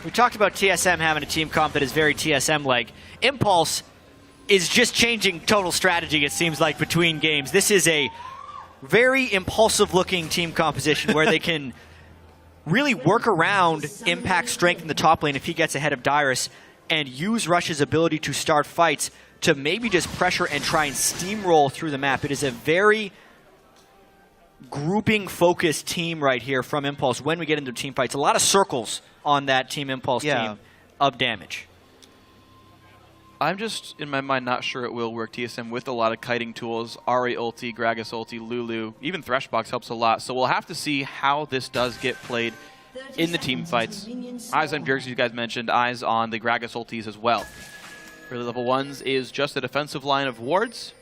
We talked about TSM having a team comp that is very TSM-like. Impulse is just changing total strategy, it seems like, between games. This is a very impulsive-looking team composition where they can really work around Impact's strength in the top lane if he gets ahead of Dyrus and use Rush's ability to start fights to maybe just pressure and try and steamroll through the map. It is a very grouping-focused team right here from Impulse when we get into team fights. A lot of circles on that Team Impulse team of damage. I'm just, in my mind, not sure it will work. TSM with a lot of kiting tools, Ahri ulti, Gragas ulti, Lulu, even Threshbox helps a lot. So we'll have to see how this does get played in the team fights. Eyes on Jerks, you guys mentioned, eyes on the Gragas ultis as well. For the level 1s is just a defensive line of wards.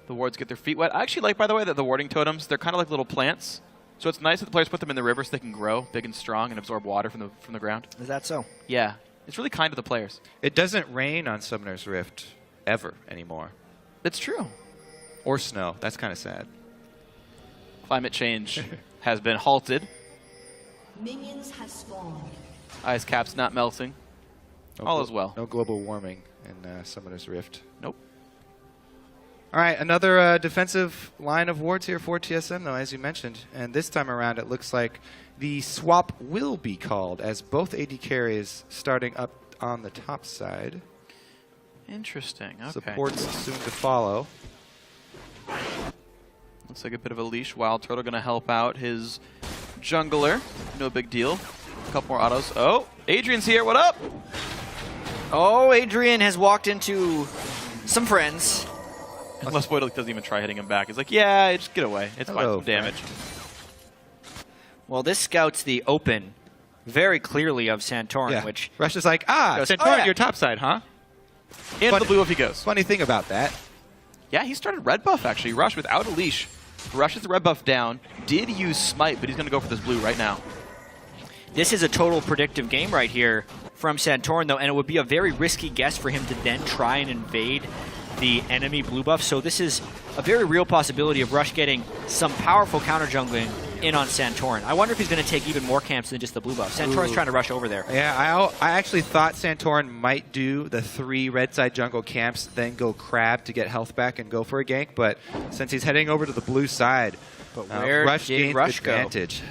The wards get their feet wet. I actually like, by the way, that the warding totems, they're kind of like little plants. So it's nice that the players put them in the river so they can grow big and strong and absorb water from the ground. Is that so? Yeah. It's really kind to the players. It doesn't rain on Summoner's Rift ever anymore. It's true. Or snow. That's kind of sad. Climate change has been halted. Minions have spawned. Ice caps not melting. All is well. No global warming in Summoner's Rift. Nope. All right, another defensive line of wards here for TSM, though, as you mentioned. And this time around, it looks like the swap will be called, as both AD carries starting up on the top side. Interesting. Okay. Supports soon to follow. Looks like a bit of a leash. Wild Turtle going to help out his jungler. No big deal. A couple more autos. Oh, Adrian's here. What up? Oh, Adrian has walked into some friends. Unless Boyd doesn't even try hitting him back. He's like, yeah, just get away. It's fine. Some damage. Well, this scouts the open very clearly of Santorin, which... Rush is like, goes, Santorin, you're top side, huh? And the blue if he goes. Funny thing about that. Yeah, he started red buff, actually. Rush without a leash. Rushes the red buff down. Did use smite, but he's going to go for this blue right now. This is a total predictive game right here from Santorin, though, and it would be a very risky guess for him to then try and invade the enemy blue buff. So this is a very real possibility of Rush getting some powerful counter jungling in on Santorin. I wonder if he's going to take even more camps than just the blue buff. Santorin's trying to rush over there. Yeah, I actually thought Santorin might do the 3 red side jungle camps, then go crab to get health back and go for a gank, but since he's heading over to the blue side, but where Rush did gains Rush advantage.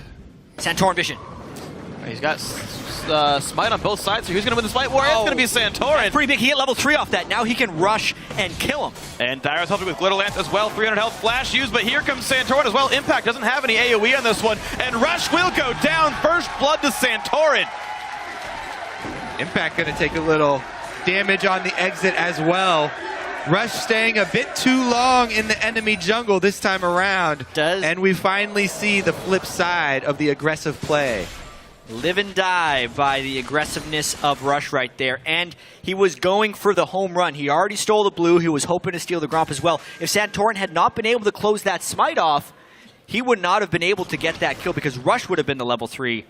Go? Santorin vision. He's got smite on both sides, so who's going to win the smite war? It's going to be Santorin. That's pretty big. He hit level 3 off that. Now he can rush and kill him. And Dyrus helping with Glitter Lance as well. 300 health flash used, but here comes Santorin as well. Impact doesn't have any AoE on this one, and Rush will go down. First blood to Santorin. Impact going to take a little damage on the exit as well. Rush staying a bit too long in the enemy jungle this time around. And we finally see the flip side of the aggressive play. Live and die by the aggressiveness of Rush right there. And he was going for the home run. He already stole the blue. He was hoping to steal the Gromp as well. If Santorin had not been able to close that smite off, he would not have been able to get that kill because Rush would have been the level 3.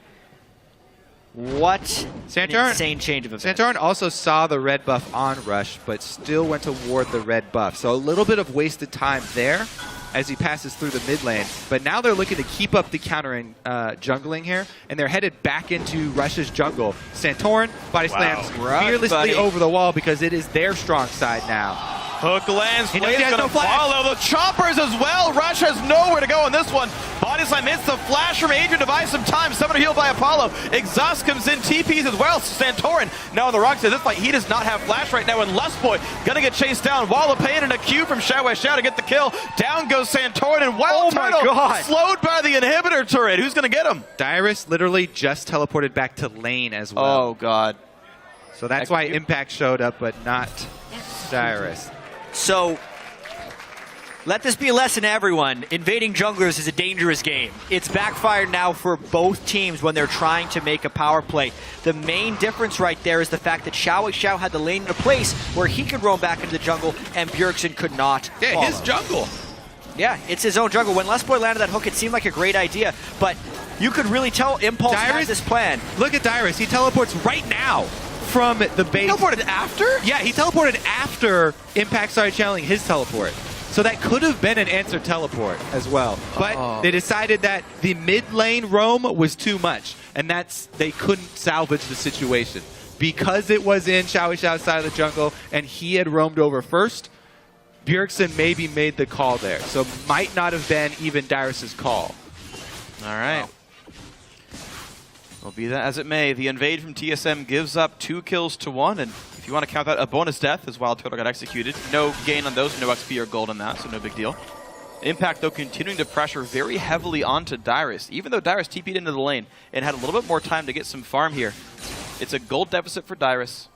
What an insane change of events. Santorin also saw the red buff on Rush, but still went toward the red buff. So a little bit of wasted time there as he passes through the mid lane. But now they're looking to keep up the countering jungling here, and they're headed back into Rush's jungle. Santorin body slams fearlessly over the wall because it is their strong side now. Hook lands, Blade's going to follow. The choppers as well. Rush has nowhere to go on this one. Body slam hits the flash from Adrian to buy some time. Summoner healed by Apollo. Exhaust comes in, TPs as well. Santorin now on the rocks at this point. He does not have flash right now, and Lustboy going to get chased down. Wall of Pain and a Q from Shao to get the kill. Down goes Santorin, and Wild Turtle slowed by the inhibitor turret. Who's going to get him? Dyrus literally just teleported back to lane as well. Oh, God. So that's why Impact showed up, but not Dyrus. So, let this be a lesson to everyone. Invading junglers is a dangerous game. It's backfired now for both teams when they're trying to make a power play. The main difference right there is the fact that Shao had the lane in a place where he could roam back into the jungle and Bjergsen could not follow. His jungle. Yeah, it's his own jungle. When Lustboy landed that hook, it seemed like a great idea, but you could really tell Impulse had this plan. Look at Dyrus. He teleports right now from the base. He teleported after? Yeah, he teleported after Impact started channeling his teleport. So that could have been an answer teleport as well. But they decided that the mid lane roam was too much, and they couldn't salvage the situation. Because it was in Xiao's side of the jungle, and he had roamed over first, Bjergsen maybe made the call there. So might not have been even Darius's call. All right. Wow. Well, be that as it may, the invade from TSM gives up 2 kills to 1, and if you want to count that a bonus death as Wild Turtle got executed. No gain on those, no XP or gold on that, so no big deal. Impact, though, continuing to pressure very heavily onto Darius, even though Darius TP'd into the lane and had a little bit more time to get some farm here. It's a gold deficit for Darius.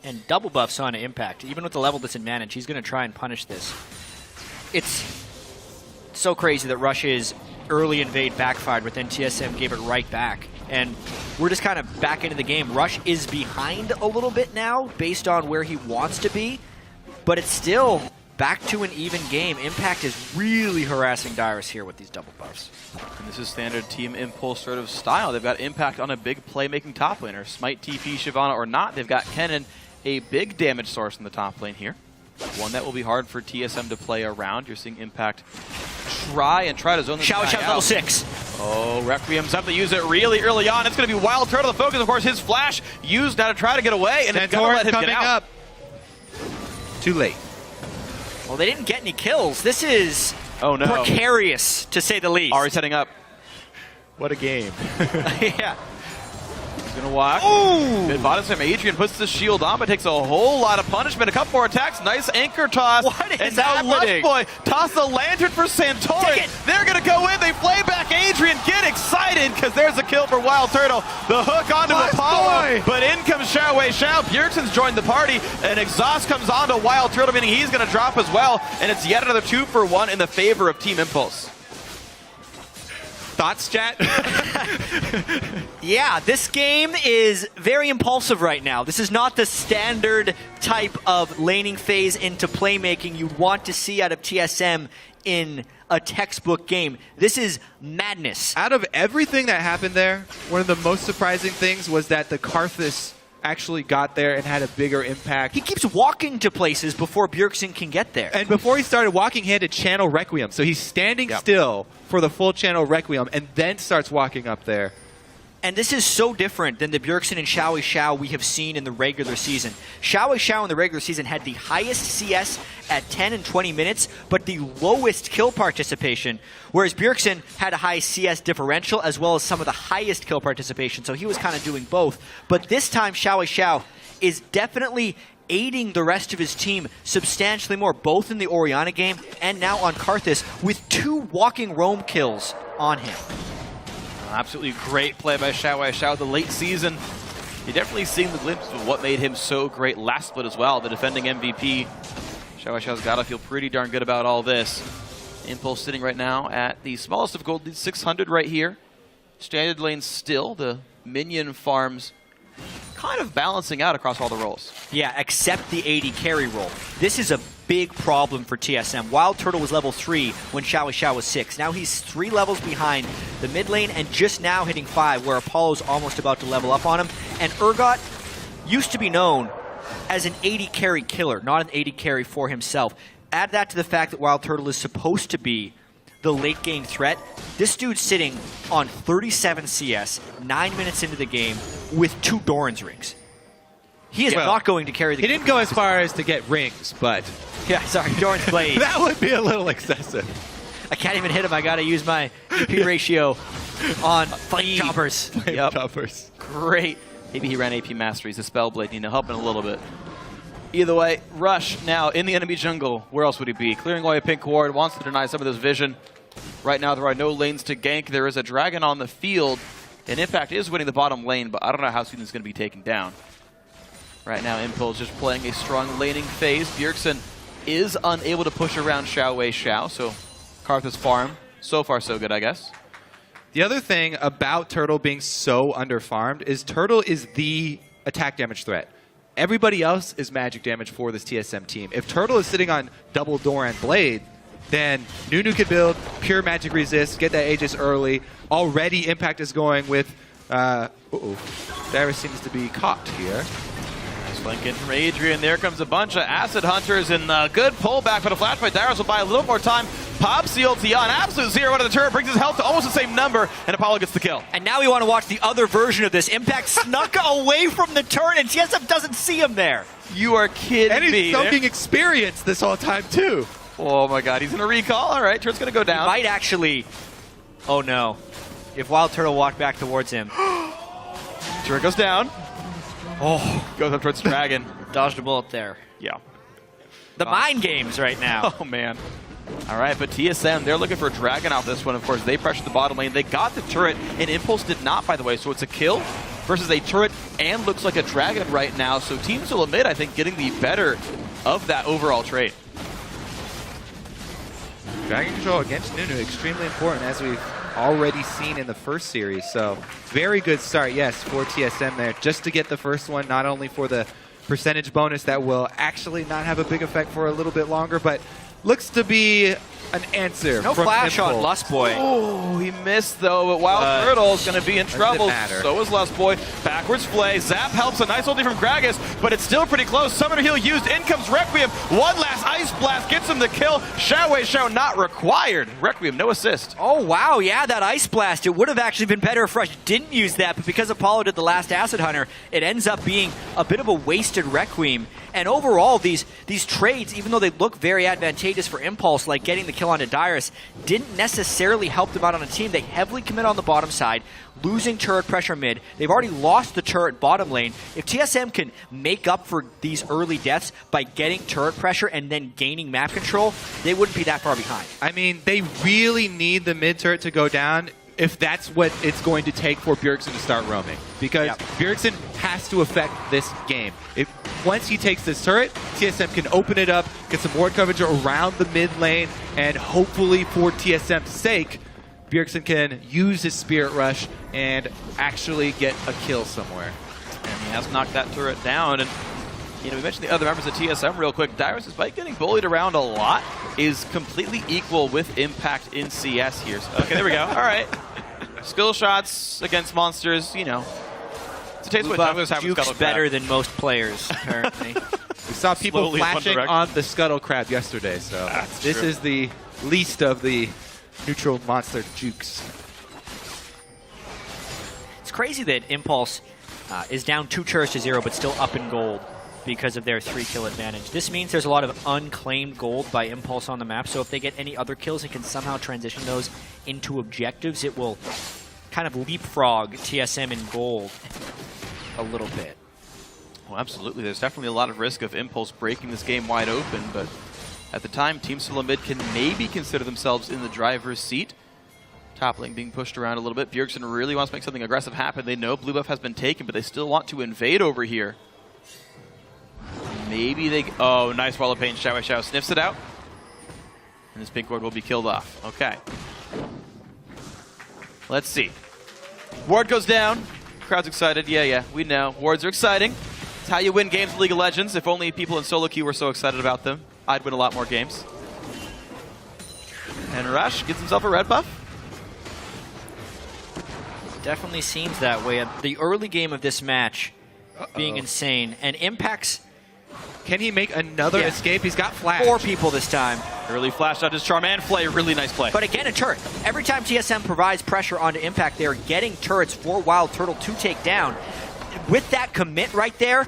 And double buffs on Impact. Even with the level disadvantage, he's going to try and punish this. It's so crazy that Rush's early invade backfired, but then TSM gave it right back. And we're just kind of back into the game. Rush is behind a little bit now based on where he wants to be, but it's still back to an even game. Impact is really harassing Darius here with these double buffs. And this is standard Team Impulse sort of style. They've got Impact on a big playmaking top laner. Smite, TP, Shyvana or not, they've got Kennen, a big damage source in the top lane here. One that will be hard for TSM to play around. You're seeing Impact try to zone this guy out. level 6. Oh, Requiem's up to use it really early on. It's going to be Wild Turtle. The focus, of course, his flash used now to try to get away, and it's going to let him get out. Up. Too late. Well, they didn't get any kills. This is precarious, to say the least. Ari setting up. What a game. Yeah. He's going to walk. Good bottom him. Adrian puts the shield on, but takes a whole lot of punishment. A couple more attacks. Nice anchor toss. What is and now happening? Lush Boy toss the lantern for Santorin. They're going to go in. They play back Adrian. Get excited because there's a kill for Wild Turtle. The hook onto Apollo. But in comes Xiao. Bjergsen's joined the party. And exhaust comes onto Wild Turtle, meaning he's going to drop as well. And it's yet another 2-for-1 in the favor of Team Impulse. Thoughts, chat? Yeah, this game is very impulsive right now. This is not the standard type of laning phase into playmaking you'd want to see out of TSM in a textbook game. This is madness. Out of everything that happened there, one of the most surprising things was that the Karthus actually got there and had a bigger impact. He keeps walking to places before Bjergsen can get there. And before he started walking, he had to channel Requiem. So he's standing still for the full channel Requiem and then starts walking up there. And this is so different than the Bjergsen and Xiao we have seen in the regular season. Xiao in the regular season had the highest CS at 10 and 20 minutes, but the lowest kill participation, whereas Bjergsen had a high CS differential as well as some of the highest kill participation, so he was kind of doing both. But this time, Xiao is definitely aiding the rest of his team substantially more, both in the Orianna game and now on Karthus, with 2 walking roam kills on him. Absolutely great play by Xiao the late season. You're definitely seeing the glimpse of what made him so great last split as well, the defending MVP. Xiao's got to feel pretty darn good about all this. Impulse sitting right now at the smallest of gold leads, 600 right here. Standard lane still, the minion farms kind of balancing out across all the roles. Yeah, except the AD carry role. This is a big problem for TSM. Wild Turtle was level 3 when Xiao was 6. Now he's 3 levels behind the mid lane and just now hitting 5, where Apollo's almost about to level up on him. And Urgot used to be known as an AD carry killer, not an AD carry for himself. Add that to the fact that Wild Turtle is supposed to be the late game threat. This dude's sitting on 37 CS, 9 minutes into the game, with 2 Doran's rings. He is not going to carry the game. He didn't go as far as to get rings, but... Yeah, sorry, Doran's blade. That would be a little excessive. I can't even hit him. I got to use my AP ratio on Flame Choppers. Choppers. Great. Maybe he ran AP Masteries, the Spellblade, helping a little bit. Either way, Rush now in the enemy jungle. Where else would he be? Clearing away a pink ward, wants to deny some of this vision. Right now, there are no lanes to gank. There is a dragon on the field, and Impact is winning the bottom lane, but I don't know how soon it's going to be taken down. Right now, Impulse just playing a strong laning phase. Bjergsen is unable to push around Xiao, so Karthus farm. So far, so good, I guess. The other thing about Turtle being so underfarmed is Turtle is the attack damage threat. Everybody else is magic damage for this TSM team. If Turtle is sitting on double Doran Blade, then Nunu could build pure magic resist, get that Aegis early. Already Impact is going with... Darius seems to be caught here. Flank in from Adrian. There comes a bunch of Acid Hunters and a good pullback, but a flash by Dyrus will buy a little more time. Pops the ulti on. Absolute zero out of the turret. Brings his health to almost the same number, and Apollo gets the kill. And now we want to watch the other version of this. Impact snuck away from the turret, and TSM doesn't see him there. You are kidding And he's me. soaking experience this whole time, too. Oh my god, he's going to recall. All right, turret's going to go down. He might actually... Oh, no. If Wild Turtle walked back towards him... Turret goes down. Oh, Goes up towards Dragon. dodged a bullet there. Yeah. The mind games right now. Oh, man. All right, but TSM, they're looking for a Dragon off this one. Of course, they pressured the bottom lane. They got the turret, and Impulse did not, by the way. So it's a kill versus a turret and looks like a Dragon right now. So Team Sulamid, I think, getting the better of that overall trade. Dragon control against Nunu, extremely important, as we've already seen in the first series. So very good start, yes, for TSM there, just to get the first one, not only for the percentage bonus that will actually not have a big effect for a little bit longer, but looks to be an answer. No from flash on Impulse. Lust Boy. Oh, he missed though, but Wild Turtle is going to be in trouble. matter? So is Lust Boy. Backwards play. Zap helps, a nice ulti from Gragas, but it's still pretty close. Summoner heal used. In comes Requiem. One last Ice Blast gets him the kill. Shao not required. Requiem, no assist. Oh, wow, yeah, that Ice Blast. It would have actually been better if Rush didn't use that, but because Apollo did the last Acid Hunter, it ends up being a bit of a wasted Requiem. And overall, these trades, even though they look very advantageous for Impulse, like getting the kill onto Dyrus, didn't necessarily help them out on a team. They heavily commit on the bottom side, losing turret pressure mid. They've already lost the turret bottom lane. If TSM can make up for these early deaths by getting turret pressure and then gaining map control, they wouldn't be that far behind. I mean, they really need the mid turret to go down if that's what it's going to take for Bjergsen to start roaming. Because Bjergsen has to affect this game. Once he takes this turret, TSM can open it up, get some ward coverage around the mid lane, and hopefully for TSM's sake, Bjergsen can use his Spirit Rush and actually get a kill somewhere. And he has knocked that turret down. And you know, we mentioned the other members of TSM real quick. Dyrus, despite getting bullied around a lot, is completely equal with Impact in CS here. So, okay, there we go. All right. Skill shots against monsters, you know. It's a taste of what junglers have with Duke's Scuttle better Crab. than most players, apparently. We saw people Slowly one flashing direction. on the Scuttle Crab yesterday, so this true. is the least of the neutral monster jukes. It's crazy that Impulse is down 2 turrets to 0, but still up in gold because of their 3-kill advantage. This means there's a lot of unclaimed gold by Impulse on the map, so if they get any other kills and can somehow transition those into objectives, it will kind of leapfrog TSM in gold a little bit. Well, absolutely. There's definitely a lot of risk of Impulse breaking this game wide open, but at the time, Team Sulamid can maybe consider themselves in the driver's seat. Top lane being pushed around a little bit. Bjergsen really wants to make something aggressive happen. They know blue buff has been taken, but they still want to invade over here. Maybe they... Oh, nice wall of pain. Shao sniffs it out. And this pink ward will be killed off. Okay. Let's see. Ward goes down. Crowd's excited. Yeah, we know. Wards are exciting. It's how you win games of League of Legends. If only people in solo queue were so excited about them, I'd win a lot more games. And Rush gets himself a red buff. Definitely seems that way. The early game of this match being insane. And Impact's... Can he make another escape? He's got flash. 4 people this time. Early flash out his charm and flay. Really nice play. But again, a turret. Every time TSM provides pressure onto Impact, they're getting turrets for Wild Turtle to take down. With that commit right there,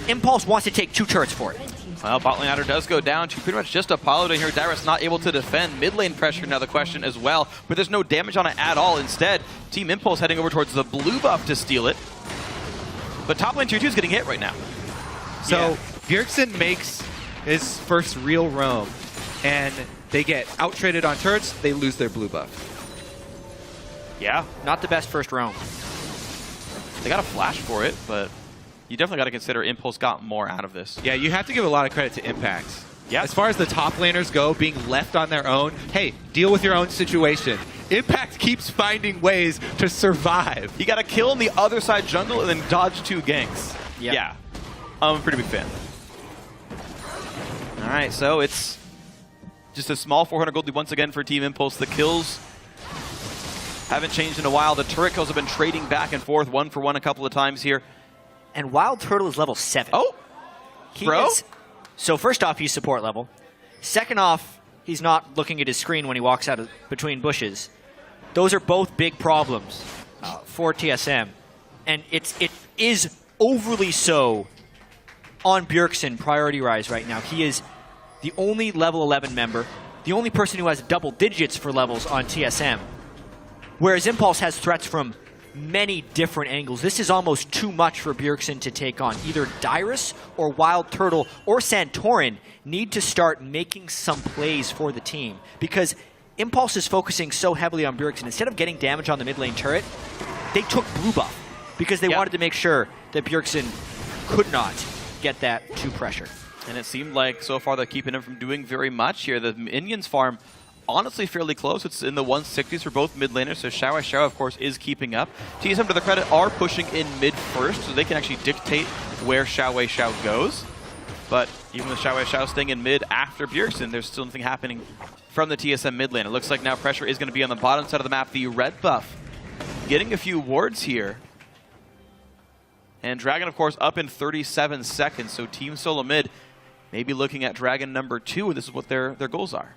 Impulse wants to take 2 turrets for it. Well, bot lane adder does go down to pretty much just Apollo down here. Dyrus not able to defend. Mid lane pressure now the question as well, but there's no damage on it at all. Instead, Team Impulse heading over towards the blue buff to steal it. But top lane tier 2 is getting hit right now. So Bjergsen makes his first real roam, and they get out-traded on turrets, they lose their blue buff. Yeah. Not the best first roam. They got a flash for it, but you definitely got to consider Impulse got more out of this. Yeah, you have to give a lot of credit to Impact. Yeah. As far as the top laners go, being left on their own, hey, deal with your own situation. Impact keeps finding ways to survive. You got to kill in the other side jungle and then dodge 2 ganks. Yep. Yeah. I'm a pretty big fan. All right, so it's just a small 400 gold lead once again for Team Impulse. The kills haven't changed in a while. The turret kills have been trading back and forth, 1 for 1 a couple of times here. And Wild Turtle is level 7. Oh, bro? So first off, he's support level. Second off, he's not looking at his screen when he walks out of between bushes. Those are both big problems for TSM. And it is overly so on Bjergsen priority rise right now. He is the only level 11 member, the only person who has double digits for levels on TSM. Whereas Impulse has threats from many different angles. This is almost too much for Bjergsen to take on. Either Dyrus or Wild Turtle or Santorin need to start making some plays for the team, because Impulse is focusing so heavily on Bjergsen. Instead of getting damage on the mid lane turret, they took blue buff because they wanted to make sure that Bjergsen could not get that 2 pressure. And it seemed like so far they're keeping him from doing very much here. The minions farm honestly fairly close. It's in the 160s for both mid laners, so Xiao, of course, is keeping up. TSM, to the credit, are pushing in mid first, so they can actually dictate where Xiao goes. But even with Xiao staying in mid after Bjergsen, there's still nothing happening from the TSM mid lane. It looks like now pressure is going to be on the bottom side of the map. The red buff getting a few wards here. And Dragon, of course, up in 37 seconds, so Team Solo mid maybe looking at Dragon number 2, and this is what their goals are.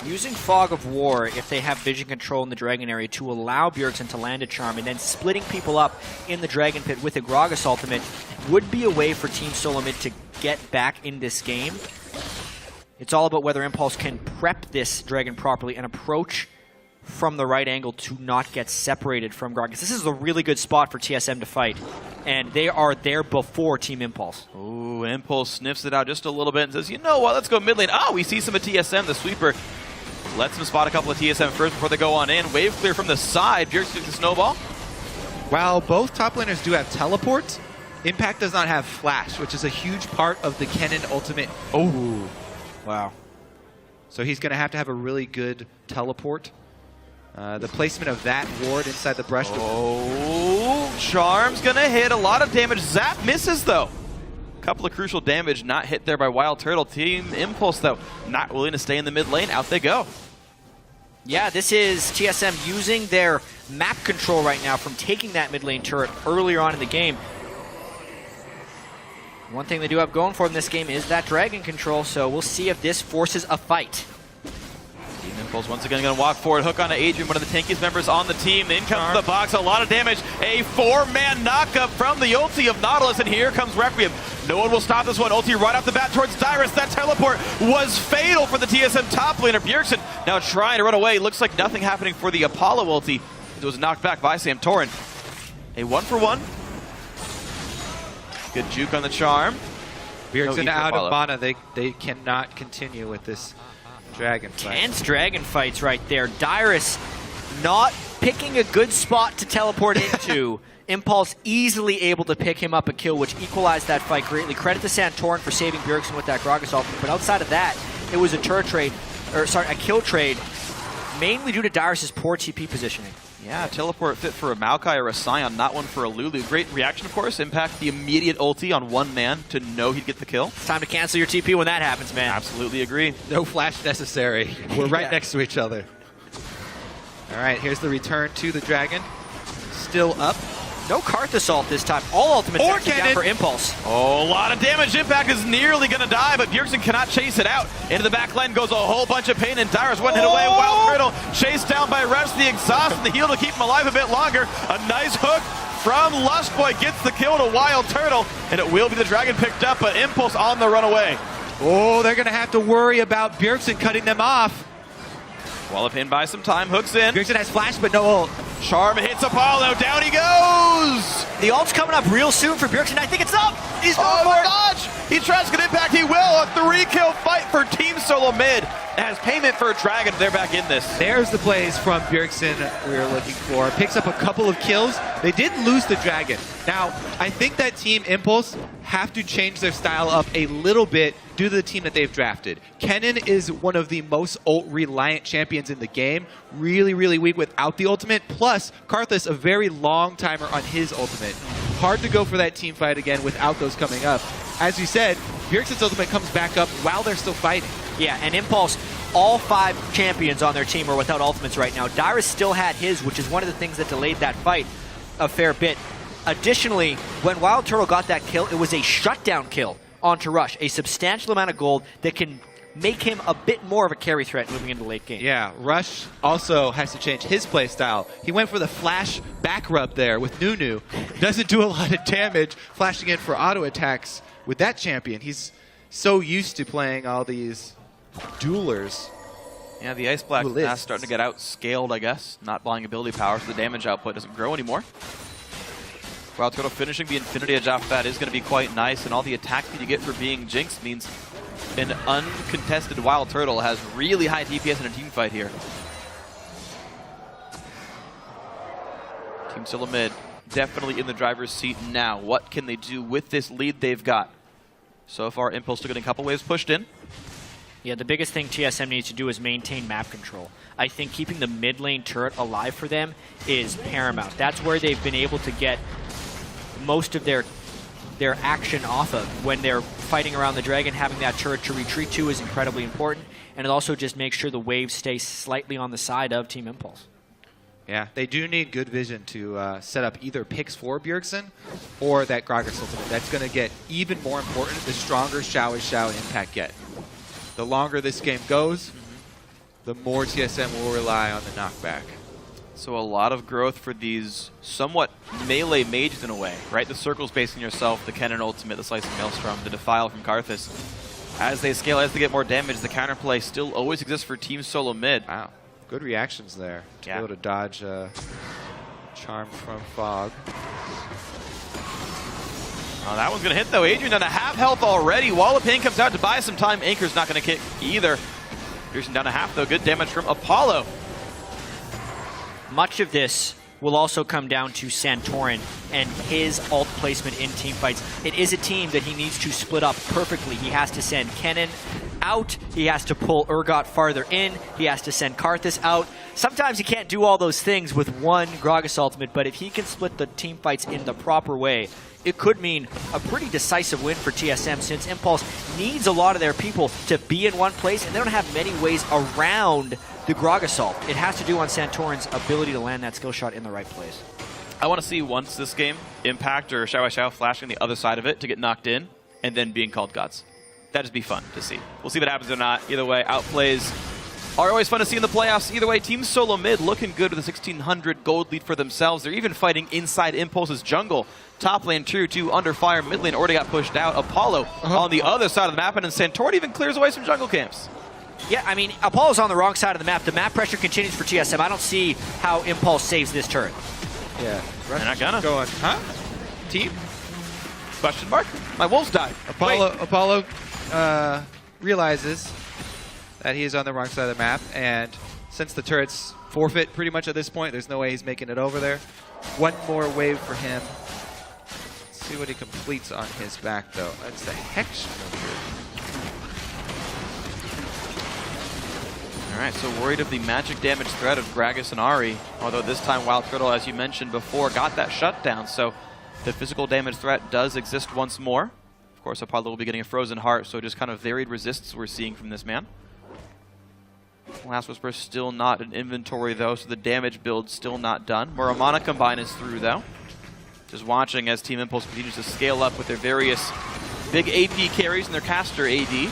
Using Fog of War, if they have vision control in the Dragon area, to allow Bjergsen to land a charm, and then splitting people up in the Dragon Pit with a Gragas ultimate would be a way for Team Solo Mid to get back in this game. It's all about whether Impulse can prep this Dragon properly and approach from the right angle to not get separated from Gragas. This is a really good spot for TSM to fight, and they are there before Team Impulse. Ooh, Impulse sniffs it out just a little bit and says, you know what, let's go mid lane. Oh, we see some of TSM, the sweeper. Lets him spot a couple of TSM first before they go on in. Wave clear from the side. Bjergsen took the snowball. While both top laners do have teleport, Impact does not have flash, which is a huge part of the Kennen ultimate. Oh, wow. So he's going to have a really good teleport. The placement of that ward inside the brush. Oh, Charm's going to hit a lot of damage. Zap misses, though. Couple of crucial damage not hit there by Wild Turtle. Team Impulse, though, not willing to stay in the mid lane. Out they go. Yeah, this is TSM using their map control right now from taking that mid lane turret earlier on in the game. One thing they do have going for them this game is that Dragon control, so we'll see if this forces a fight. Team Impulse once again going to walk forward. Hook on to Adrian, one of the tankiest members on the team. In comes the box, a lot of damage. A 4-man knockup from the ulti of Nautilus, and here comes Requiem. No one will stop this one. Ulti right off the bat towards Dyrus. That teleport was fatal for the TSM top laner. Bjergsen now trying to run away. Looks like nothing happening for the Apollo ulti. It was knocked back by Santorin. A 1-for-1. Good juke on the charm. Bjergsen No out Apollo. of mana. They cannot continue with this Dragon fight. Tense Dragon fights right there. Dyrus not picking a good spot to teleport into. Impulse easily able to pick him up a kill, which equalized that fight greatly. Credit to Santorin for saving Bjergsen with that Gragas ultimate, but outside of that, it was a kill trade, mainly due to Dyrus' poor TP positioning. Yeah, teleport fit for a Maokai or a Sion, not one for a Lulu. Great reaction, of course. Impact the immediate ulti on one man to know he'd get the kill. It's time to cancel your TP when that happens, man. Absolutely agree. No flash necessary. We're right Yeah. next to each other. All right, here's the return to the Dragon. Still up. No Karthus ult this time. All ultimates Or actually down cannon. for Impulse. Oh, a lot of damage. Impact is nearly going to die, but Bjergsen cannot chase it out. Into the back line goes a whole bunch of pain, and Dyrus one hit away. Wild Turtle chased down by Reps, the exhaust and the heal to keep him alive a bit longer. A nice hook from Lustboy gets the kill to Wild Turtle, and it will be the Dragon picked up, but Impulse on the runaway. Oh, they're going to have to worry about Bjergsen cutting them off. Wallop in by some time, hooks in. Bjergsen has flash, but no ult. Charm hits Apollo, down he goes! The ult's coming up real soon for Bjergsen. I think it's up. He's going Oh for my it. gosh! He tries to get impact, he will! A 3-kill fight for Team Solo Mid. As payment for a Dragon, they're back in this. There's the plays from Bjergsen we were looking for. Picks up a couple of kills. They did lose the Dragon. Now, I think that Team Impulse have to change their style up a little bit due to the team that they've drafted. Kennen is one of the most ult-reliant champions in the game. Really, really weak without the ultimate. Plus, Karthus, a very long timer on his ultimate. Hard to go for that team fight again without those coming up. As you said, Bjergsen's ultimate comes back up while they're still fighting. Yeah, and Impulse, all 5 champions on their team are without ultimates right now. Dyrus still had his, which is one of the things that delayed that fight a fair bit. Additionally, when Wild Turtle got that kill, it was a shutdown kill onto Rush, a substantial amount of gold that can make him a bit more of a carry threat moving into the late game. Yeah, Rush also has to change his play style. He went for the flash back rub there with Nunu. Doesn't do a lot of damage, flashing in for auto attacks with that champion. He's so used to playing all these duelers. Yeah, the Ice Black Duelists. Mask starting to get outscaled, I guess. Not buying ability power, so the damage output doesn't grow anymore. Wild Turtle finishing the Infinity Edge off that is going to be quite nice, and all the attack that you get for being Jinx means an uncontested Wild Turtle has really high DPS in a team fight here. Team Solo mid definitely in the driver's seat now. What can they do with this lead they've got? So far, Impulse still getting a couple waves pushed in. Yeah, the biggest thing TSM needs to do is maintain map control. I think keeping the mid lane turret alive for them is paramount. That's where they've been able to get most of their action off of. When they're fighting around the dragon, having that turret to retreat to is incredibly important, and it also just makes sure the waves stay slightly on the side of Team Impulse. Yeah, they do need good vision to set up either picks for Bjergsen or that Gragas ultimate. That's going to get even more important the stronger Xiao impact get. The longer this game goes, the more TSM will rely on the knockback. So a lot of growth for these somewhat melee mages in a way, right? The circles basing yourself, the Kennen ultimate, the Slicing Maelstrom, the Defile from Karthus. As they scale, as they get more damage, the counterplay still always exists for Team Solo mid. Wow, good reactions there to be able to dodge Charm from Fog. Oh, that one's going to hit, though. Adrian down to half health already. Wall of Pain comes out to buy some time. Anchor's not going to kick either. Pearson down to half, though. Good damage from Apollo. Much of this will also come down to Santorin and his ult placement in team fights. It is a team that he needs to split up perfectly. He has to send Kennen out. He has to pull Urgot farther in. He has to send Karthus out. Sometimes he can't do all those things with one Gragas ultimate, but if he can split the team fights in the proper way, it could mean a pretty decisive win for TSM, since Impulse needs a lot of their people to be in one place, and they don't have many ways around the Gragas ult. It has to do on Santorin's ability to land that skill shot in the right place. I want to see once this game, Impact or Xiao flashing the other side of it to get knocked in and then being called gods. That'd just be fun to see. We'll see what happens or not. Either way, outplays are always fun to see in the playoffs. Either way, Team Solo mid looking good with a 1,600 gold lead for themselves. They're even fighting inside Impulse's jungle. Top lane tier 2 under fire. Mid lane already got pushed out. Apollo on the other side of the map, and Santorin even clears away some jungle camps. Yeah, I mean, Apollo's on the wrong side of the map. The map pressure continues for TSM. I don't see how Impulse saves this turret. Yeah. They're not gonna. Going, huh? Team? Question mark? My wolves died. Apollo realizes that he is on the wrong side of the map, and since the turret's forfeit pretty much at this point, there's no way he's making it over there. One more wave for him. Let's see what he completes on his back, though. That's the Hex move. Alright, so worried of the magic damage threat of Gragas and Ahri, although this time Wild Turtle, as you mentioned before, got that shutdown, so the physical damage threat does exist once more. Of course, Apollo will be getting a Frozen Heart, so just kind of varied resists we're seeing from this man. Last Whisper still not in inventory, though, so the damage build still not done. Muramana Combine is through, though. Just watching as Team Impulse continues to scale up with their various big AP carries and their caster AD.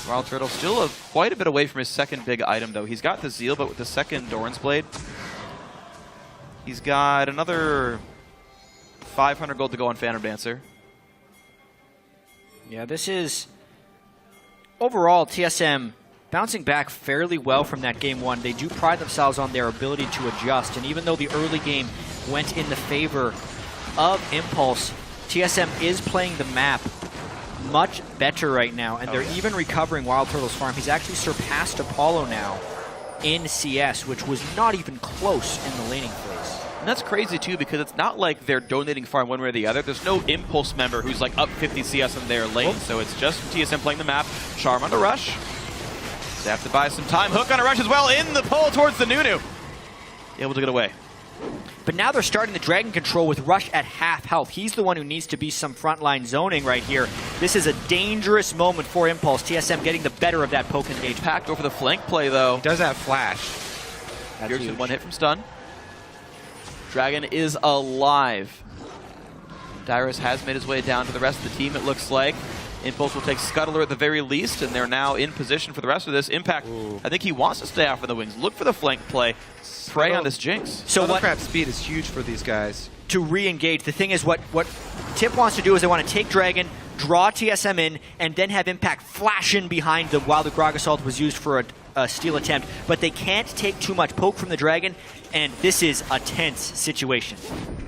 Wild Turtle still quite a bit away from his second big item, though. He's got the Zeal, but with the second Doran's Blade, he's got another 500 gold to go on Phantom Dancer. Yeah, this is overall TSM bouncing back fairly well from that game one. They do pride themselves on their ability to adjust, and even though the early game went in the favor of Impulse, TSM is playing the map much better right now, and they're even recovering Wild Turtle's farm. He's actually surpassed Apollo now in CS, which was not even close in the laning phase. And that's crazy, too, because it's not like they're donating farm one way or the other. There's no Impulse member who's like up 50 CS in their lane, so it's just TSM playing the map. Charm on the rush. They have to buy some time. Hook on a rush as well in the pull towards the Nunu. Able to get away. But now they're starting the Dragon Control with Rush at half health. He's the one who needs to be some frontline zoning right here. This is a dangerous moment for Impulse. TSM getting the better of that poke engage. Packed over the flank play, though. He does have flash. That's Bjergsen huge. one hit from stun. Dragon is alive. Dyrus has made his way down to the rest of the team, it looks like. Impulse will take Scuttler at the very least, and they're now in position for the rest of this. Impact, I think he wants to stay off in the wings. Look for the flank play. Prey on this Jinx. So what? Crab speed is huge for these guys. To re-engage, the thing is what TiP wants to do is they want to take Dragon, draw TSM in, and then have Impact flash in behind them while the Grog Assault was used for a steal attempt. But they can't take too much poke from the Dragon, and this is a tense situation.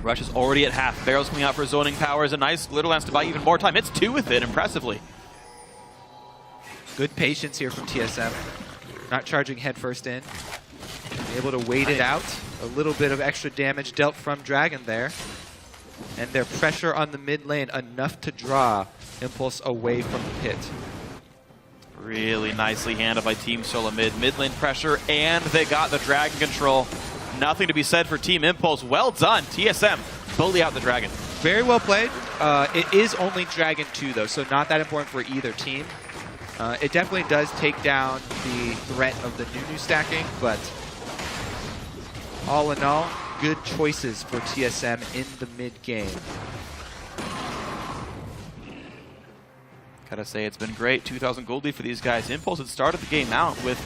Rush is already at half. Barrel's coming out for zoning powers. A nice Glitter Lance to buy even more time. It's 2 with it, impressively. Good patience here from TSM. Not charging headfirst in. Able to wait it out. A little bit of extra damage dealt from Dragon there. And their pressure on the mid lane enough to draw Impulse away from the pit. Really nicely handled by Team Solo Mid. Mid lane pressure, and they got the Dragon control. Nothing to be said for Team Impulse. Well done, TSM. Fully out the Dragon. Very well played. It is only Dragon 2 though, so not that important for either team. It definitely does take down the threat of the Nunu stacking, but all in all, good choices for TSM in the mid game. Gotta say, it's been great. 2,000 gold lead for these guys. Impulse had started the game out with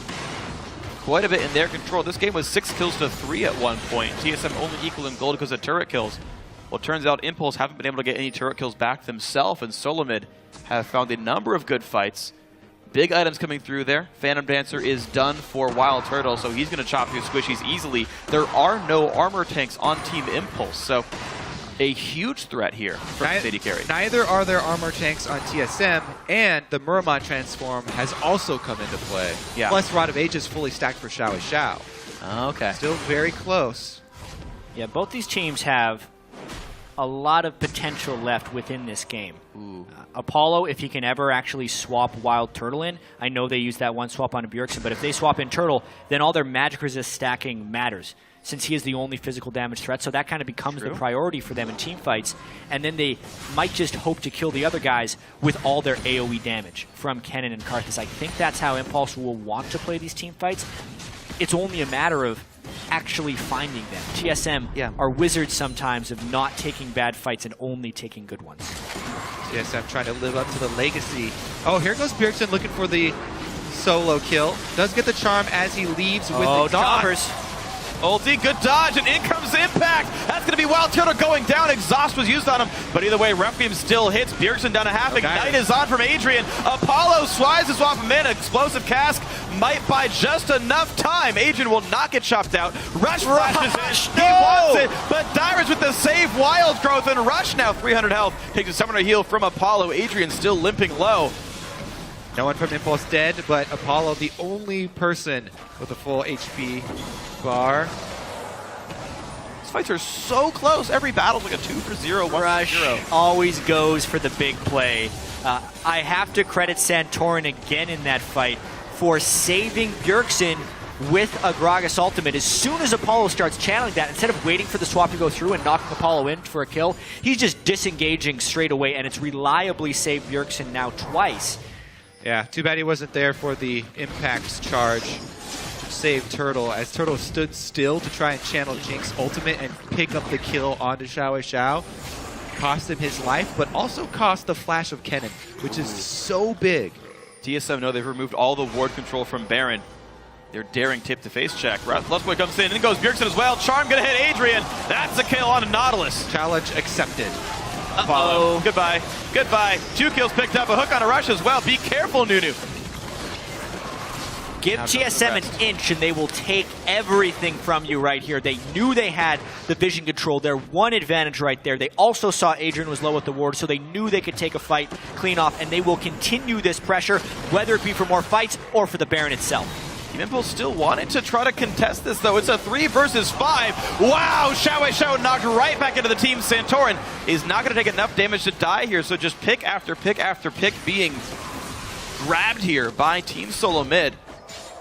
quite a bit in their control. This game was 6 kills to 3 at one point. TSM only equal in gold because of turret kills. Well, it turns out Impulse haven't been able to get any turret kills back themselves, and Solomid have found a number of good fights. Big items coming through there. Phantom Dancer is done for Wild Turtle, so he's going to chop through squishies easily. There are no armor tanks on Team Impulse, so a huge threat here from City Carry. Neither are there armor tanks on TSM, and the Muramon transform has also come into play. Yeah. Plus, Rod of Ages fully stacked for Xiao Xiao. Okay. Still very close. Yeah, both these teams have a lot of potential left within this game. Apollo, if he can ever actually swap Wild Turtle in, I know they used that one swap on a Bjergsen, but if they swap in Turtle, then all their magic resist stacking matters, since he is the only physical damage threat, so that kind of becomes the priority for them in team fights, and then they might just hope to kill the other guys with all their AoE damage from Kennen and Karthus. I think that's how Impulse will want to play these team fights. It's only a matter of actually finding them. TSM are wizards sometimes of not taking bad fights and only taking good ones. TSM trying to live up to the legacy. Oh, here goes Bjergsen looking for the solo kill. Does get the charm as he leaves with the choppers. Ulti, good dodge, and in comes Impact. That's going to be Wild Turtle going down. Exhaust was used on him, but either way, Requiem still hits. Bjergsen down a half. Ignite is on from Adrian. Apollo swipes to swap him in. Explosive Cask might buy just enough time. Adrian will not get chopped out. Rush flashes in. He wants it, but Dyrus with the save. Wild Growth, and Rush now 300 health. Takes a summoner heal from Apollo. Adrian still limping low. No one from Impulse dead, but Apollo the only person with a full HP bar. These fights are so close. Every battle's like a 2-for-0, 1-for-0. Always goes for the big play. I have to credit Santorin again in that fight for saving Bjergsen with a Gragas ultimate. As soon as Apollo starts channeling that, instead of waiting for the swap to go through and knocking Apollo in for a kill, he's just disengaging straight away, and it's reliably saved Bjergsen now twice. Yeah, too bad he wasn't there for the Impact's charge to save Turtle, as Turtle stood still to try and channel Jinx ultimate and pick up the kill onto Xiao Xiao. Cost him his life, but also cost the flash of Kennen, which is so big. TSM know they've removed all the ward control from Baron. They're daring TiP to face check. Lustboy comes in, and then goes Bjergsen as well. Charm gonna hit Adrian. That's a kill on a Nautilus. Challenge accepted. Uh-oh. Goodbye. Goodbye. 2 kills picked up. A hook on a Rush as well. Be careful, Nunu. Give TSM an inch and they will take everything from you right here. They knew they had the vision control. Their one advantage right there. They also saw Adrian was low with the ward, so they knew they could take a fight clean off, and they will continue this pressure, whether it be for more fights or for the Baron itself. Impulse still wanted to try to contest this, though. It's a 3 versus 5. Wow! Xiao knocked right back into the team. Santorin is not going to take enough damage to die here, so just pick after pick after pick being grabbed here by Team Solo Mid.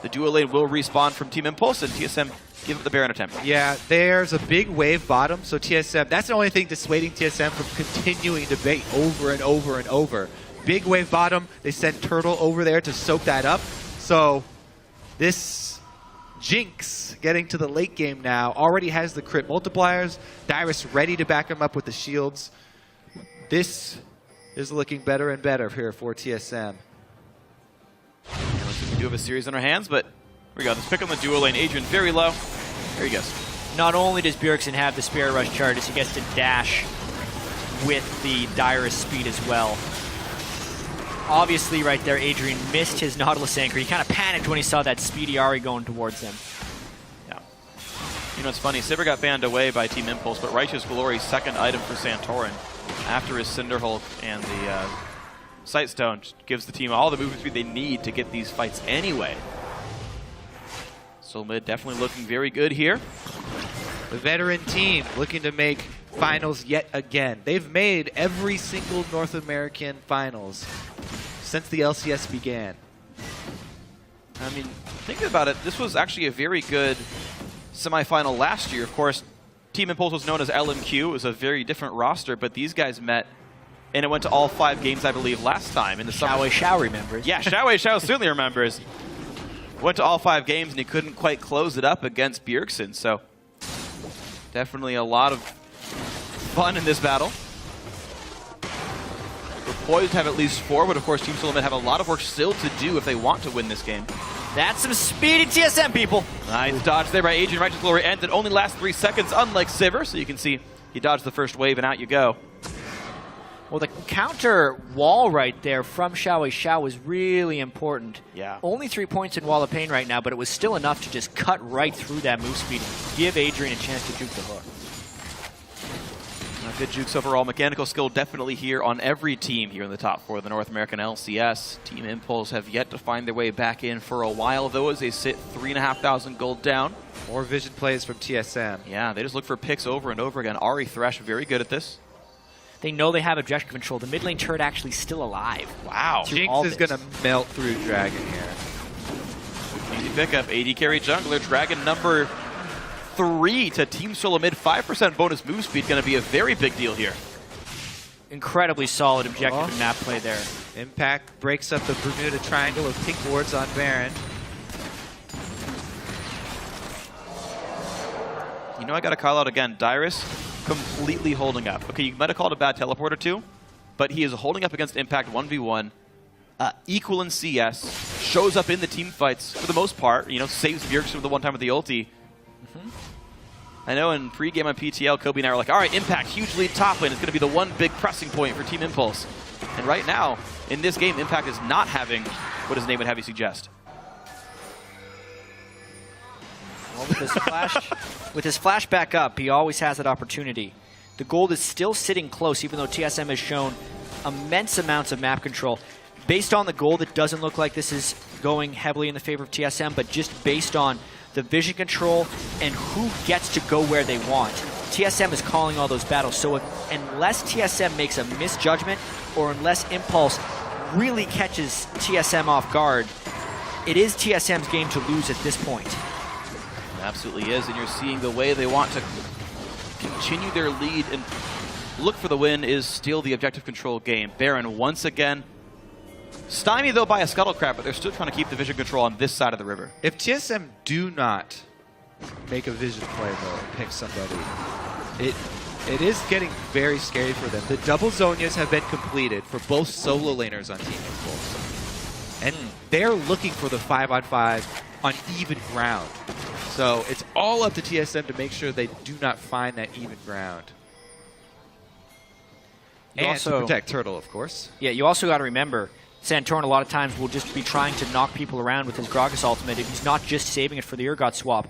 The duo lane will respawn from Team Impulse, and TSM give up the Baron attempt. Yeah, there's a big wave bottom, so TSM, that's the only thing dissuading TSM from continuing debate over and over and over. big wave bottom. They sent Turtle over there to soak that up. So this Jinx getting to the late game now already has the crit multipliers. Dyrus ready to back him up with the shields. This is looking better and better here for TSM. And looks like we do have a series on our hands, but here we go. This pick on the dual lane. Adrian very low. There he goes. Not only does Bjergsen have the Spirit Rush charges, he gets to dash with the Dyrus speed as well. Obviously, right there, Adrian missed his Nautilus anchor. He kind of panicked when he saw that speedy Ahri going towards him. Yeah. You know, it's funny. Sivir got banned away by Team Impulse, but Righteous Glory's second item for Santorin after his Cinderhulk and the Sightstone just gives the team all the movement speed they need to get these fights anyway. So mid definitely looking very good here. The veteran team looking to make finals yet again. They've made every single North American finals since the LCS began. I mean, thinking about it, this was actually a very good semifinal last year. Of course, Team Impulse was known as LMQ. It was a very different roster, but these guys met, and it went to all 5 games, I believe, last time in the summer. Shao remembers. Yeah, Shao certainly remembers. Went to all 5 games, and he couldn't quite close it up against Bjergsen, so definitely a lot of fun in this battle. We're poised to have at least 4, but of course Team Solomid have a lot of work still to do if they want to win this game. That's some speedy TSM, people. Nice dodge there by Adrian. Righteous Glory ends. It only lasts 3 seconds, unlike Sivir, so you can see he dodged the first wave and out you go. Well, the counter wall right there from Shao was really important. Yeah. Only 3 points in Wall of Pain right now, but it was still enough to just cut right through that move speed and give Adrian a chance to juke the hook. Good jukes overall. Mechanical skill definitely here on every team here in the top 4 of the North American LCS. Team Impulse have yet to find their way back in for a while, though, as they sit 3,500 gold down. More vision plays from TSM. Yeah, they just look for picks over and over again. Ahri Thresh, very good at this. They know they have objective control. The mid lane turret actually still alive. Wow. Jinx is going to melt through Dragon here. Easy pickup. AD carry jungler. Dragon number 3 to Team Solomid. 5% bonus move speed. Going to be a very big deal here. Incredibly solid objective and map play there. Impact breaks up the Bermuda Triangle of pink wards on Baron. You know, I got to call out again. Dyrus completely holding up. Okay, you might have called a bad teleport or two, but he is holding up against Impact 1v1. Equal in CS. Shows up in the team fights for the most part. You know, saves Bjergsen with the one time with the ulti. I know in pre-game on PTL, Kobe and I were like, all right, Impact, huge lead top lane. It's going to be the one big pressing point for Team Impulse. And right now, in this game, Impact is not having what his name would have you suggest. Well, with his flash back up, he always has that opportunity. The gold is still sitting close, even though TSM has shown immense amounts of map control. Based on the gold, it doesn't look like this is going heavily in the favor of TSM, but just based on the vision control and who gets to go where they want, TSM is calling all those battles. So unless TSM makes a misjudgment, or unless Impulse really catches TSM off guard, it is TSM's game to lose at this point. It absolutely is, and you're seeing the way they want to continue their lead and look for the win is still the objective control game. Baron once again stymied though by a Scuttlecraft, but they're still trying to keep the vision control on this side of the river. If TSM do not make a vision play though and pick somebody, it is getting very scary for them. The double Zonias have been completed for both solo laners on Team Impulse. And they're looking for the 5-on-5 on even ground. So it's all up to TSM to make sure they do not find that even ground. And also, to protect Turtle, of course. Yeah, you also got to remember, Santorin a lot of times will just be trying to knock people around with his Gragas ultimate if he's not just saving it for the Urgot swap.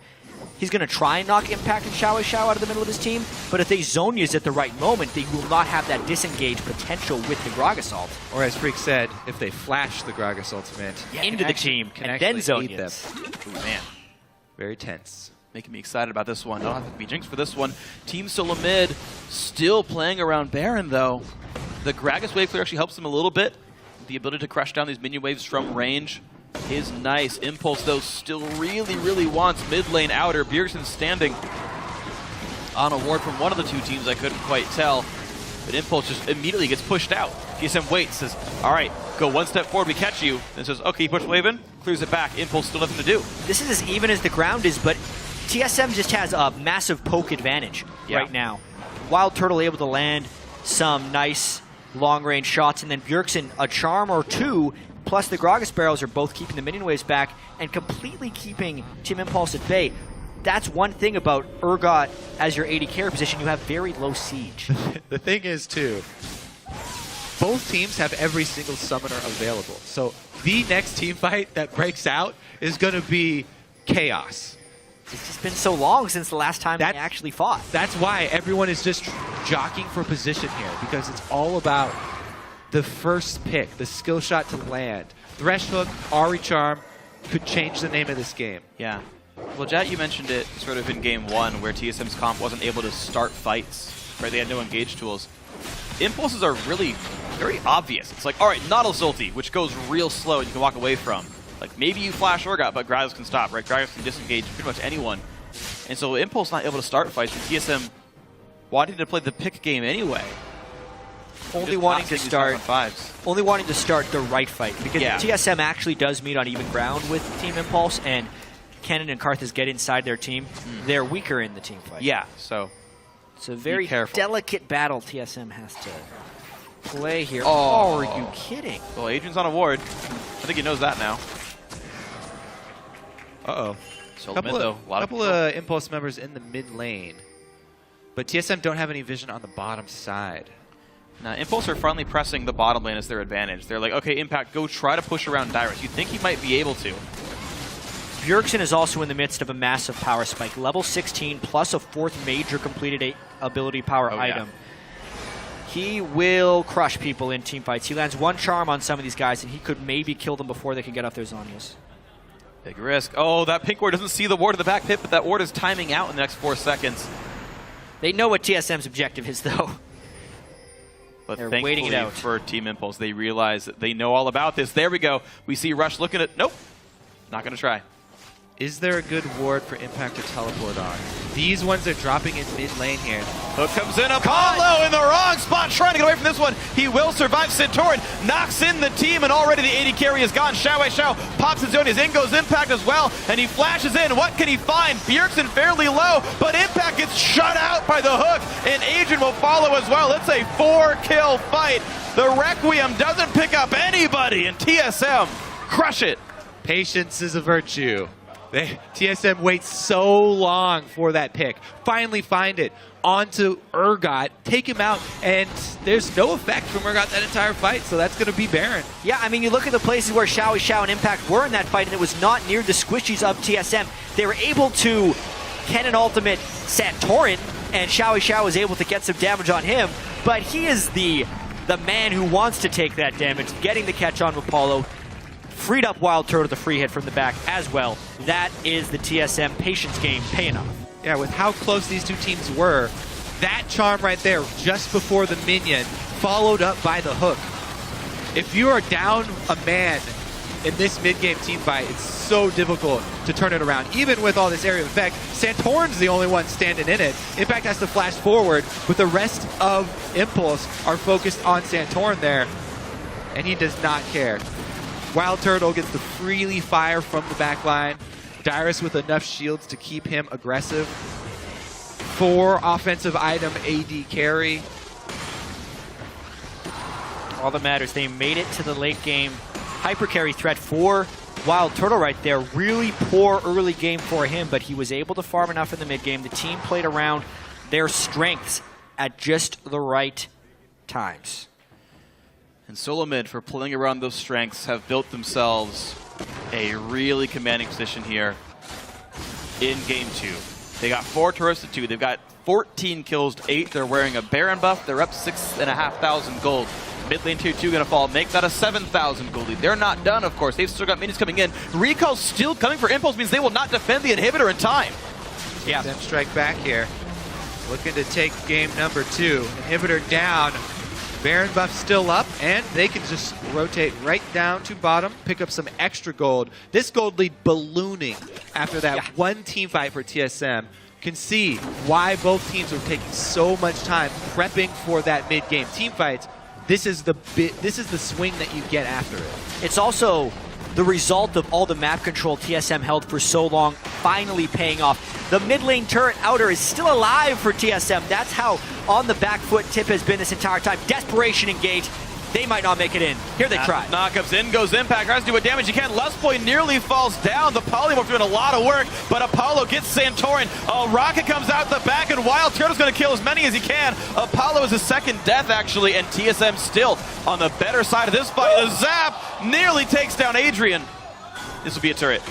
He's going to try and knock Impact and Shao out of the middle of his team, but if they Zonias at the right moment, they will not have that disengage potential with the Gragas ult. Or as Freak said, if they flash the Gragas ultimate into the team and then Zonias. Ooh, man. Very tense. Making me excited about this one. I don't have to be jinxed for this one. Team Solomid still playing around Baron, though. The Gragas wave clear actually helps them a little bit. The ability to crush down these minion waves from range is nice. Impulse, though, still really wants mid lane outer. Bjergsen standing on a ward from one of the two teams. I couldn't quite tell. But Impulse just immediately gets pushed out. TSM waits, says, all right, go one step forward, we catch you. Then says, okay, push wave in, clears it back. Impulse still nothing to do. This is as even as the ground is, but TSM just has a massive poke advantage right now. Wild Turtle able to land some nice long-range shots, and then Bjergsen, a charm or two, plus the Gragas barrels are both keeping the minion waves back and completely keeping Team Impulse at bay. That's one thing about Urgot as your AD carry position. You have very low siege. The thing is, too, both teams have every single summoner available. So the next team fight that breaks out is going to be chaos. It's just been so long since the last time they actually fought. That's why everyone is just jockeying for position here, because it's all about the first pick, the skill shot to land. Thresh Hook, Ari Charm could change the name of this game. Yeah. Well, Jat, you mentioned it sort of in game one where TSM's comp wasn't able to start fights, right? They had no engage tools. Impulses are really very obvious. It's like, all right, Nautilus ulti, which goes real slow and you can walk away from. Like, maybe you flash Urgot, but Gragas can stop, right? Gragas can disengage pretty much anyone. And so Impulse not able to start fights, and TSM wanting to play the pick game anyway. Only wanting to start the right fight, because TSM actually does meet on even ground with Team Impulse, and Kennen and Karthus get inside their team. They're weaker in the team fight. Yeah, so it's a very delicate battle TSM has to play here. Oh, are you kidding? Well, Adrian's on a ward. I think he knows that now. Uh-oh. So couple of Impulse members in the mid lane, but TSM don't have any vision on the bottom side. Now, Impulse are finally pressing the bottom lane as their advantage. They're like, okay, Impact, go try to push around Dyrus. You think he might be able to. Bjergsen is also in the midst of a massive power spike. Level 16 plus a fourth major completed ability power item. He will crush people in team fights. He lands one charm on some of these guys, and he could maybe kill them before they could get off their Zhonya's. Big risk. Oh, that pink ward doesn't see the ward in the back pit, but that ward is timing out in the next 4 seconds. They know what TSM's objective is, though. But they're thankfully waiting it out. For Team Impulse, they realize that they know all about this. There we go. We see Rush looking at... Nope. Not going to try. Is there a good ward for Impact to teleport on? These ones are dropping in mid lane here. Hook comes in, Apollo in the wrong spot, trying to get away from this one. He will survive. Centauran knocks in the team, and already the AD carry is gone. Xiao pops his Zhonya's in, goes Impact as well, and he flashes in. What can he find? Bjergsen fairly low, but Impact gets shut out by the hook, and Adrian will follow as well. It's a 4-kill fight. The Requiem doesn't pick up anybody, and TSM crush it. Patience is a virtue. TSM waits so long for that pick. Finally find it onto Urgot, take him out, and there's no effect from Urgot that entire fight, so that's going to be Baron. Yeah, I mean, you look at the places where Xiao and Impact were in that fight, and it was not near the squishies of TSM. They were able to Kennen ultimate Santorin, and Xiao was able to get some damage on him, but he is the man who wants to take that damage, getting the catch on Apollo. Freed up Wild Turtle to free hit from the back as well. That is the TSM patience game paying off. Yeah, with how close these two teams were, that charm right there just before the minion, followed up by the hook. If you are down a man in this mid-game team fight, it's so difficult to turn it around. Even with all this area of effect, Santorin's the only one standing in it. Impact has to flash forward, but the rest of Impulse are focused on Santorin there, and he does not care. Wild Turtle gets to freely fire from the back line. Dyrus with enough shields to keep him aggressive. 4 offensive item AD carry. All that matters, they made it to the late game. Hyper carry threat for Wild Turtle right there. Really poor early game for him, but he was able to farm enough in the mid game. The team played around their strengths at just the right times. And Solo Mid, for pulling around those strengths, have built themselves a really commanding position here in Game 2. They got 4 turrets to 2. They've got 14 kills to 8. They're wearing a Baron buff. They're up 6,500 gold. Mid lane tier 2 going to fall. Make that a 7,000 gold lead. They're not done, of course. They've still got minions coming in. Recall still coming for Impulse means they will not defend the inhibitor in time. Yeah. Them strike back here. Looking to take game number 2. Inhibitor down. Baron buff still up, and they can just rotate right down to bottom, pick up some extra gold. This gold lead ballooning after that one team fight for TSM. Can see why both teams are taking so much time prepping for that mid-game team fights. this is the swing that you get after it. It's also the result of all the map control TSM held for so long finally paying off. The mid lane turret outer is still alive for TSM. That's how on the back foot TiP has been this entire time. Desperation engaged. They might not make it in. Here they try. Knockups in goes Impact. Tries to do what damage he can. Lustboy nearly falls down. The Polymorph doing a lot of work, but Apollo gets Santorin. A rocket comes out the back, and Wild Turtle's going to kill as many as he can. Apollo is his second death, actually, and TSM still on the better side of this fight. The Zap nearly takes down Adrian. This will be a turret.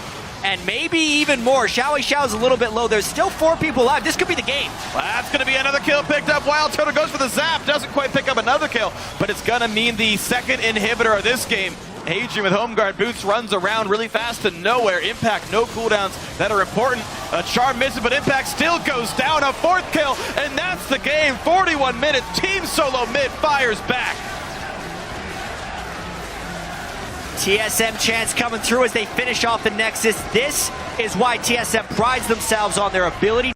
And maybe even more. Xiaoyi Xiao's a little bit low. There's still 4 people alive. This could be the game. That's going to be another kill picked up. Wild Turtle goes for the Zap. Doesn't quite pick up another kill, but it's going to mean the second inhibitor of this game. Adrian with home guard boots runs around really fast to nowhere. Impact, no cooldowns that are important. A charm misses, but Impact still goes down. A 4th kill, and that's the game. 41 minutes. Team Solo mid fires back. TSM chance coming through as they finish off the Nexus. This is why TSM prides themselves on their ability